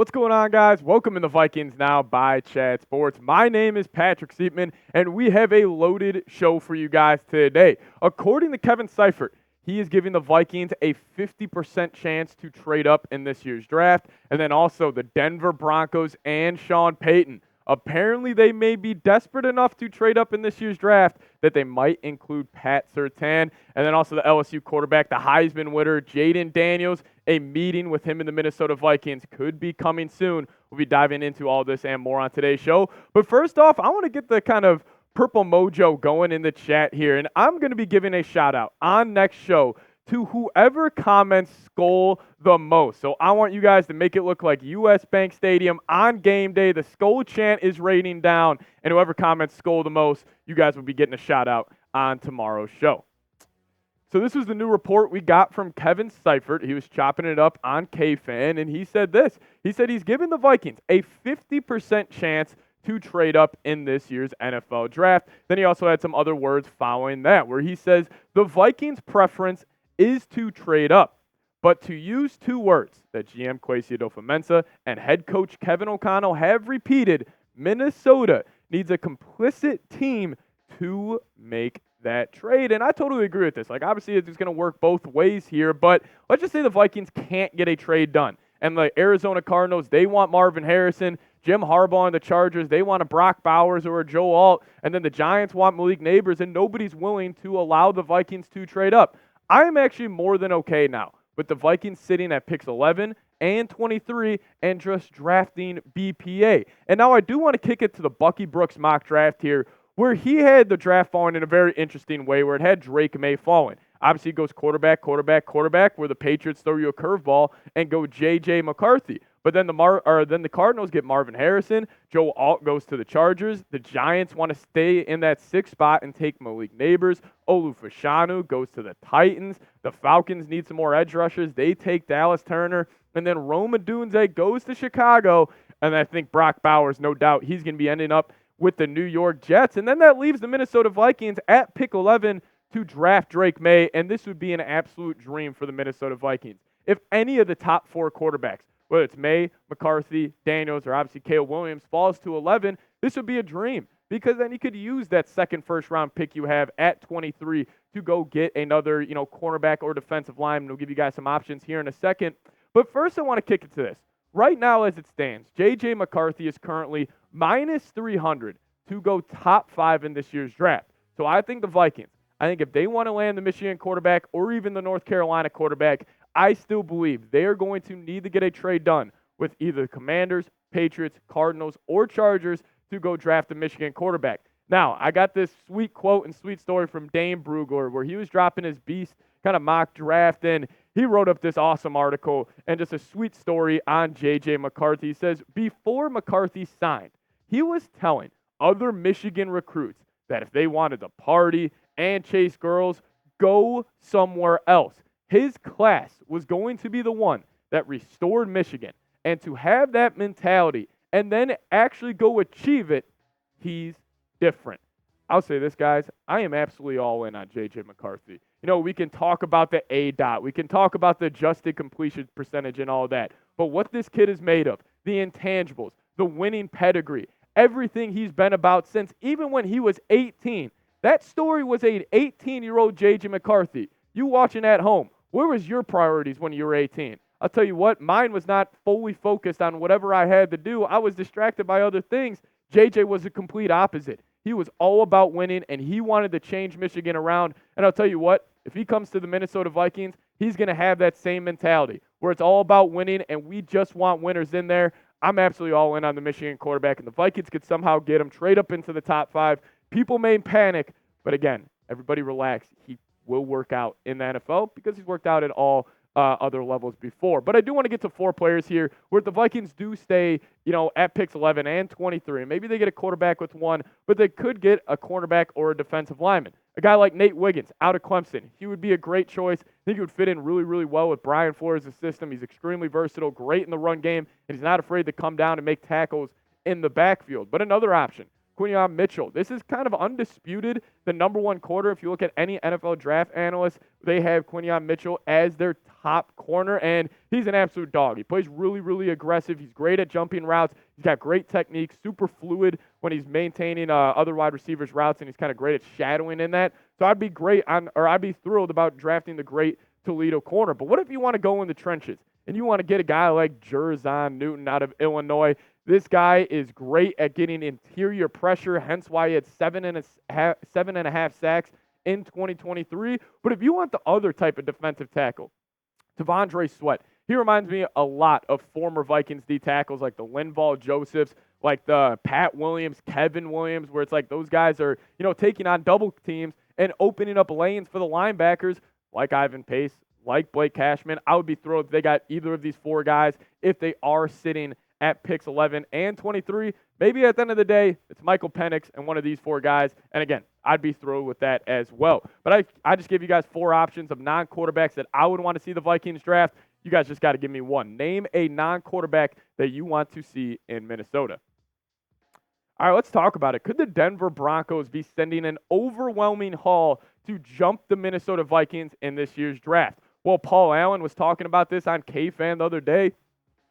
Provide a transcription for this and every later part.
What's going on, guys? Welcome in the Vikings Now by Chad Sports. My name is Patrick Siepman, and we have a loaded show for you guys today. According to Kevin Seifert, he is giving the Vikings a 50% chance to trade up in this year's draft, and then also the Denver Broncos and Sean Payton. Apparently, they may be desperate enough to trade up in this year's draft that they might include Pat Surtain, and then also the LSU quarterback, the Heisman winner, Jaden Daniels. A meeting with him and the Minnesota Vikings could be coming soon. We'll be diving into all this and more on today's show. But first off, I want to get the kind of purple mojo going in the chat here, and I'm going to be giving a shout out on next show to whoever comments Skol the most. So I want you guys to make it look like US Bank Stadium on game day. The Skol chant is raining down, and whoever comments Skol the most, you guys will be getting a shout out on tomorrow's show. So this was the new report we got from Kevin Seifert. He was chopping it up on KFan, and he said this. He said he's giving the Vikings a 50% chance to trade up in this year's NFL draft. Then he also had some other words following that, where he says the Vikings' preference is to trade up, but to use two words that GM Kwesi Adofo-Mensah and head coach Kevin O'Connell have repeated: Minnesota needs a complicit team to make that trade. And I totally agree with this. Like, obviously, it's going to work both ways here, but let's just say the Vikings can't get a trade done. And the Arizona Cardinals, they want Marvin Harrison. Jim Harbaugh and the Chargers, they want a Brock Bowers or a Joe Alt. And then the Giants want Malik Neighbors, and nobody's willing to allow the Vikings to trade up. I am actually more than okay now with the Vikings sitting at picks 11 and 23 and just drafting BPA. And now I do want to kick it to the Bucky Brooks mock draft here, where he had the draft falling in a very interesting way, where it had Drake May falling. Obviously, it goes quarterback, where the Patriots throw you a curveball and go JJ McCarthy. But then the Cardinals get Marvin Harrison. Joe Alt goes to the Chargers. The Giants want to stay in that sixth spot and take Malik Neighbors. Olu Fashanu goes to the Titans. The Falcons need some more edge rushers. They take Dallas Turner. And then Rome Odunze goes to Chicago. And I think Brock Bowers, no doubt, he's going to be ending up with the New York Jets. And then that leaves the Minnesota Vikings at pick 11 to draft Drake May. And this would be an absolute dream for the Minnesota Vikings. If any of the top four quarterbacks, whether it's May, McCarthy, Daniels, or obviously Caleb Williams, falls to 11, this would be a dream, because then you could use that second first-round pick you have at 23 to go get another, cornerback or defensive lineman. We'll give you guys some options here in a second. But first, I want to kick it to this. Right now, as it stands, JJ McCarthy is currently minus 300 to go top 5 in this year's draft. So I think the Vikings, if they want to land the Michigan quarterback or even the North Carolina quarterback, I still believe they are going to need to get a trade done with either the Commanders, Patriots, Cardinals, or Chargers to go draft the Michigan quarterback. Now, I got this sweet quote and sweet story from Dane Brugler, where he was dropping his beast kind of mock draft, and he wrote up this awesome article and just a sweet story on JJ McCarthy. He says, before McCarthy signed, he was telling other Michigan recruits that if they wanted to party and chase girls, go somewhere else. His class was going to be the one that restored Michigan. And to have that mentality and then actually go achieve it, he's different. I'll say this, guys. I am absolutely all in on JJ McCarthy. We can talk about the ADOT. We can talk about the adjusted completion percentage and all that. But what this kid is made of, the intangibles, the winning pedigree, everything he's been about since even when he was 18. That story was an 18-year-old JJ McCarthy. You watching at home, where was your priorities when you were 18? I'll tell you what, mine was not fully focused on whatever I had to do. I was distracted by other things. JJ was the complete opposite. He was all about winning, and he wanted to change Michigan around. And I'll tell you what, if he comes to the Minnesota Vikings, he's going to have that same mentality where it's all about winning, and we just want winners in there. I'm absolutely all in on the Michigan quarterback, and the Vikings could somehow get him, trade up into the top 5. People may panic, but again, everybody relax. He will work out in the NFL because he's worked out at all other levels before. But I do want to get to 4 players here where the Vikings do stay, at picks 11 and 23. Maybe they get a quarterback with 1, but they could get a cornerback or a defensive lineman. A guy like Nate Wiggins out of Clemson, he would be a great choice. I think he would fit in really, really well with Brian Flores' system. He's extremely versatile, great in the run game, and he's not afraid to come down and make tackles in the backfield. But another option, Quinyon Mitchell. This is kind of undisputed, the number one corner. If you look at any NFL draft analyst, they have Quinyon Mitchell as their top corner, and he's an absolute dog. He plays really, really aggressive. He's great at jumping routes. He's got great technique, super fluid when he's maintaining other wide receivers' routes, and he's kind of great at shadowing in that. So I'd be thrilled about drafting the great Toledo corner. But what if you want to go in the trenches and you want to get a guy like Jerzon Newton out of Illinois? This guy is great at getting interior pressure, hence why he had 7.5 sacks in 2023. But if you want the other type of defensive tackle, T'Vondre Sweat, he reminds me a lot of former Vikings D tackles like the Linval Josephs, like the Pat Williams, Kevin Williams, where it's like those guys are, taking on double teams and opening up lanes for the linebackers like Ivan Pace, like Blake Cashman. I would be thrilled if they got either of these four guys if they are sitting at picks 11 and 23. Maybe at the end of the day, it's Michael Penix and one of these four guys. And again, I'd be thrilled with that as well. But I just gave you guys four options of non-quarterbacks that I would want to see the Vikings draft. You guys just got to give me one. Name a non-quarterback that you want to see in Minnesota. All right, let's talk about it. Could the Denver Broncos be sending an overwhelming haul to jump the Minnesota Vikings in this year's draft? Well, Paul Allen was talking about this on K-Fan the other day,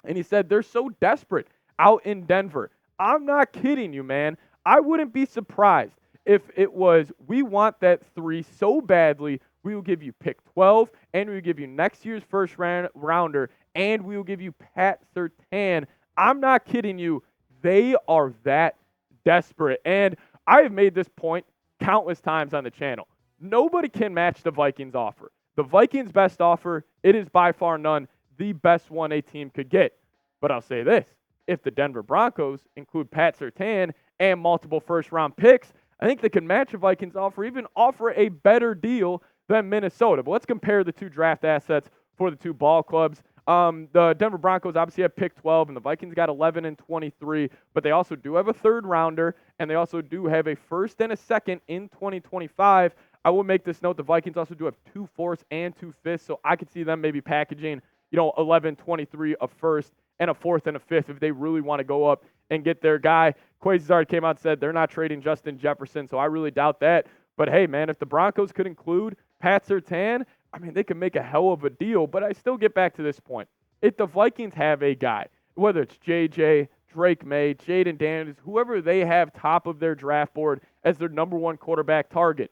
and he said they're so desperate out in Denver. I'm not kidding you, man. I wouldn't be surprised if it was, we want that 3 so badly, we will give you pick 12, and we will give you next year's first rounder, and we will give you Pat Surtain. I'm not kidding you. They are that desperate. And I have made this point countless times on the channel. Nobody can match the Vikings offer. The Vikings' best offer, it is by far none the best one a team could get. But I'll say this, if the Denver Broncos include Pat Surtain and multiple first-round picks, I think they can match the Vikings offer, even offer a better deal than Minnesota. But let's compare the two draft assets for the two ball clubs. The Denver Broncos obviously have pick 12, and the Vikings got 11 and 23, but they also do have a third rounder, and they also do have a first and a second in 2025. I will make this note, the Vikings also do have 2 fourths and 2 fifths, so I could see them maybe packaging, 11, 23, a first, and a fourth and a fifth if they really want to go up and get their guy. Kwesi already came out and said they're not trading Justin Jefferson, so I really doubt that. But hey, man, if the Broncos could include Pat Surtain, I mean, they can make a hell of a deal. But I still get back to this point. If the Vikings have a guy, whether it's JJ, Drake May, Jaden Daniels, whoever they have top of their draft board as their number one quarterback target,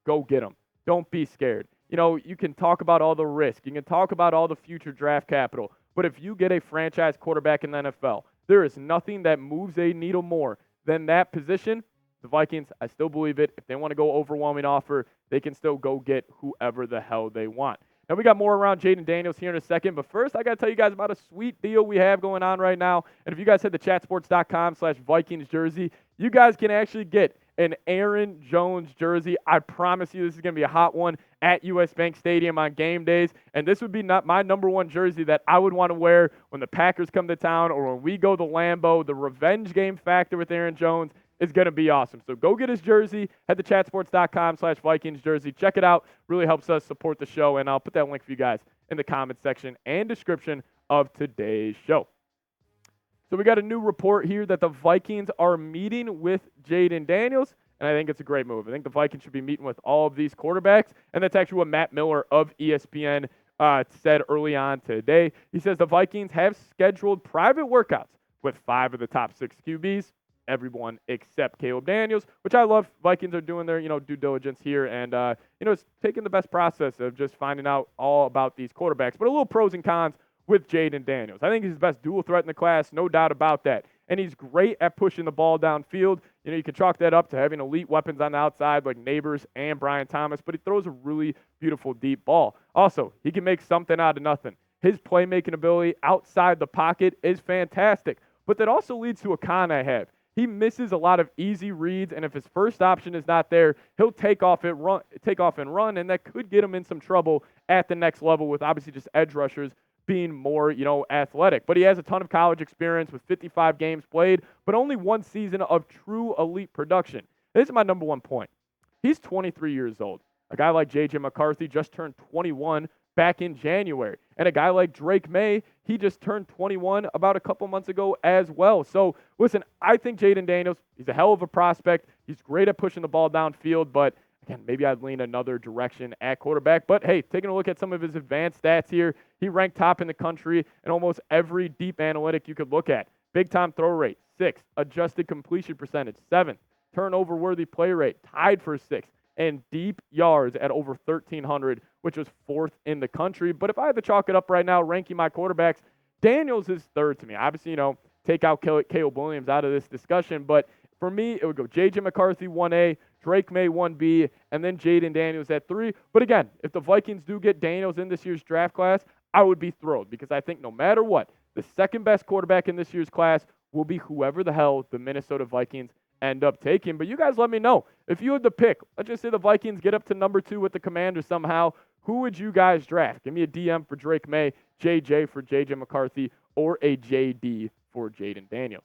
go get them. Don't be scared. You can talk about all the risk. You can talk about all the future draft capital. But if you get a franchise quarterback in the NFL, there is nothing that moves a needle more than that position. The Vikings, I still believe it. If they want to go overwhelming offer, they can still go get whoever the hell they want. Now, we got more around Jaden Daniels here in a second, but first, I got to tell you guys about a sweet deal we have going on right now. And if you guys head to chatsports.com/Vikings jersey, you guys can actually get an Aaron Jones jersey. I promise you this is going to be a hot one at US Bank Stadium on game days. And this would be not my number one jersey that I would want to wear when the Packers come to town or when we go to Lambeau. The revenge game factor with Aaron Jones is going to be awesome. So go get his jersey. Head to chatsports.com/Vikings jersey. Check it out. Really helps us support the show. And I'll put that link for you guys in the comments section and description of today's show. So we got a new report here that the Vikings are meeting with Jaden Daniels, and I think it's a great move. I think the Vikings should be meeting with all of these quarterbacks, and that's actually what Matt Miller of ESPN said early on today. He says the Vikings have scheduled private workouts with 5 of the top 6 QBs, everyone except Caleb Daniels, which I love. Vikings are doing their, due diligence here, and, it's taking the best process of just finding out all about these quarterbacks. But a little pros and cons with Jaden Daniels. I think he's the best dual threat in the class, no doubt about that. And he's great at pushing the ball downfield. You can chalk that up to having elite weapons on the outside like Neighbors and Brian Thomas, but he throws a really beautiful deep ball. Also, he can make something out of nothing. His playmaking ability outside the pocket is fantastic, but that also leads to a con I have. He misses a lot of easy reads, and if his first option is not there, he'll take off and run, and that could get him in some trouble at the next level with obviously just edge rushers being more, athletic. But he has a ton of college experience with 55 games played, but only 1 season of true elite production. This is my number one point. He's 23 years old. A guy like JJ McCarthy just turned 21 back in January. And a guy like Drake May, he just turned 21 about a couple months ago as well. So, listen, I think Jaden Daniels, he's a hell of a prospect. He's great at pushing the ball downfield, but again, maybe I'd lean another direction at quarterback. But hey, taking a look at some of his advanced stats here, he ranked top in the country in almost every deep analytic you could look at. Big time throw rate, 6th. Adjusted completion percentage, 7th. Turnover worthy play rate, tied for 6th. And deep yards at over 1,300, which was 4th in the country. But if I had to chalk it up right now, ranking my quarterbacks, Daniels is 3rd to me. Obviously, take out Caleb Williams out of this discussion. But for me, it would go JJ McCarthy 1A, Drake May 1B, and then Jaden Daniels at 3. But again, if the Vikings do get Daniels in this year's draft class, I would be thrilled because I think no matter what, the second best quarterback in this year's class will be whoever the hell the Minnesota Vikings end up taking. But you guys let me know. If you had to pick, let's just say the Vikings get up to number 2 with the Commanders somehow, who would you guys draft? Give me a DM for Drake May, JJ for JJ McCarthy, or a JD for Jaden Daniels.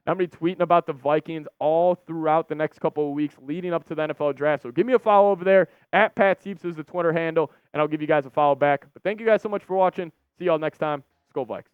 Now, I'm going to be tweeting about the Vikings all throughout the next couple of weeks leading up to the NFL draft. So give me a follow over there. At Pat Sieps is the Twitter handle, and I'll give you guys a follow back. But thank you guys so much for watching. See y'all next time. Let's go Vikes.